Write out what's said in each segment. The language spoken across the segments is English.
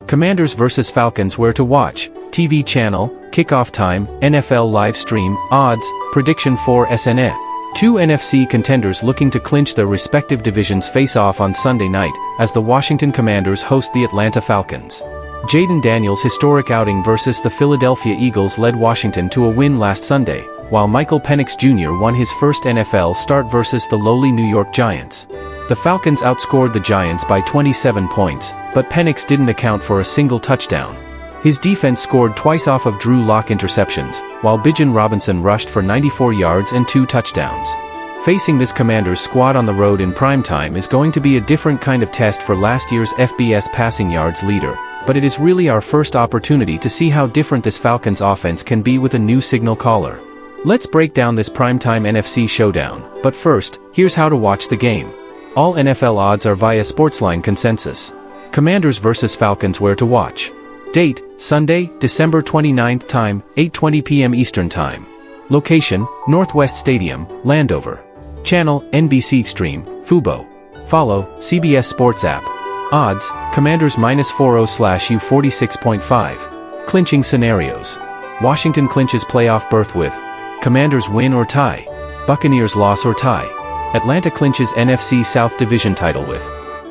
Commanders vs Falcons, where to watch, TV channel, kickoff time, NFL live stream, odds, prediction for SNF. Two NFC contenders looking to clinch their respective divisions face off on Sunday night, as the Washington Commanders host the Atlanta Falcons. Jayden Daniels' historic outing versus the Philadelphia Eagles led Washington to a win last Sunday, while Michael Penix Jr. won his first NFL start versus the lowly New York Giants. The Falcons outscored the Giants by 27 points, but Penix didn't account for a single touchdown. His defense scored twice off of Drew Lock interceptions, while Bijan Robinson rushed for 94 yards and 2 touchdowns. Facing this Commanders squad on the road in primetime is going to be a different kind of test for last year's FBS passing yards leader, but it is really our first opportunity to see how different this Falcons offense can be with a new signal caller. Let's break down this primetime NFC showdown, but first, here's how to watch the game. All NFL odds are via Sportsline consensus. Commanders vs Falcons, where to watch. Date, Sunday, December 29th. Time, 8:20 p.m. Eastern Time. Location, Northwest Stadium, Landover. Channel, NBC Stream, Fubo. Follow, CBS Sports app. Odds, Commanders -40/U46.5. Clinching scenarios. Washington clinches playoff berth with Commanders win or tie. Buccaneers loss or tie. Atlanta clinches NFC South Division title with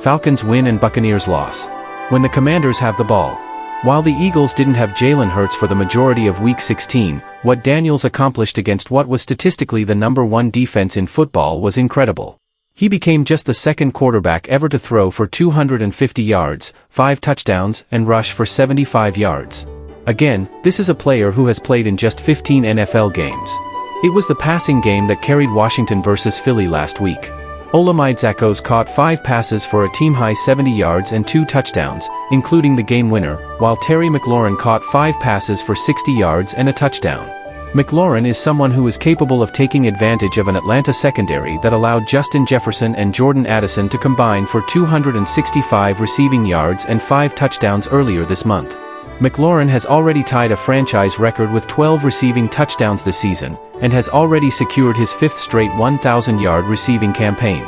Falcons win and Buccaneers loss. When the Commanders have the ball. While the Eagles didn't have Jalen Hurts for the majority of Week 16, what Daniels accomplished against what was statistically the #1 defense in football was incredible. He became just the second quarterback ever to throw for 250 yards, 5 touchdowns, and rush for 75 yards. Again, this is a player who has played in just 15 NFL games. It was the passing game that carried Washington versus Philly last week. Olamide Zaccheaus caught 5 passes for a team-high 70 yards and 2 touchdowns, including the game winner, while Terry McLaurin caught 5 passes for 60 yards and a touchdown. McLaurin is someone who is capable of taking advantage of an Atlanta secondary that allowed Justin Jefferson and Jordan Addison to combine for 265 receiving yards and 5 touchdowns earlier this month. McLaurin has already tied a franchise record with 12 receiving touchdowns this season, and has already secured his 5th straight 1,000-yard receiving campaign.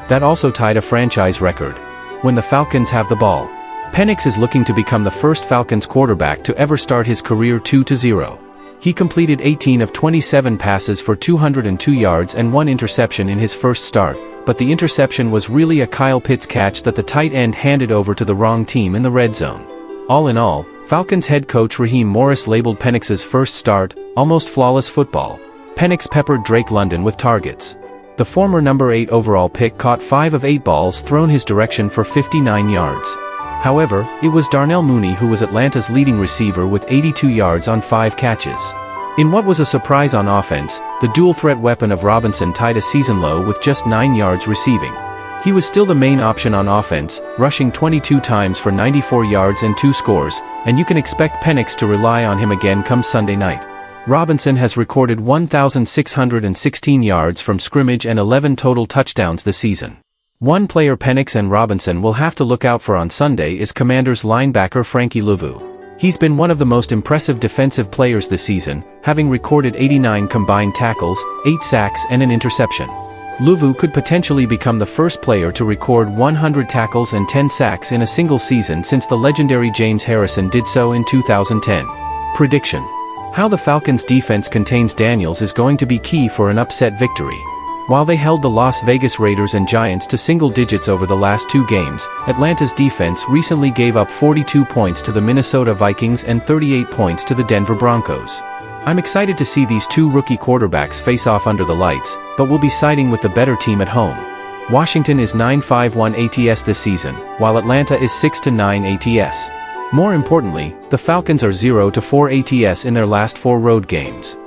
That also tied a franchise record. When the Falcons have the ball, Penix is looking to become the first Falcons quarterback to ever start his career 2-0. He completed 18 of 27 passes for 202 yards and 1 interception in his first start, but the interception was really a Kyle Pitts catch that the tight end handed over to the wrong team in the red zone. All in all, Falcons head coach Raheem Morris labeled Penix's first start, almost flawless football. Penix peppered Drake London with targets. The former number 8 overall pick caught 5 of 8 balls thrown his direction for 59 yards. However, it was Darnell Mooney who was Atlanta's leading receiver with 82 yards on 5 catches. In what was a surprise on offense, the dual-threat weapon of Robinson tied a season low with just 9 yards receiving. He was still the main option on offense, rushing 22 times for 94 yards and 2 scores, and you can expect Penix to rely on him again come Sunday night. Robinson has recorded 1,616 yards from scrimmage and 11 total touchdowns this season. One player Penix and Robinson will have to look out for on Sunday is Commanders linebacker Frankie Luvu. He's been one of the most impressive defensive players this season, having recorded 89 combined tackles, 8 sacks and an interception. Luvu could potentially become the first player to record 100 tackles and 10 sacks in a single season since the legendary James Harrison did so in 2010. Prediction. How the Falcons' defense contains Daniels is going to be key for an upset victory. While they held the Las Vegas Raiders and Giants to single digits over the last 2 games, Atlanta's defense recently gave up 42 points to the Minnesota Vikings and 38 points to the Denver Broncos. I'm excited to see these 2 rookie quarterbacks face off under the lights, but we'll be siding with the better team at home. Washington is 9-5-1 ATS this season, while Atlanta is 6-9 ATS. More importantly, the Falcons are 0-4 ATS in their last 4 road games.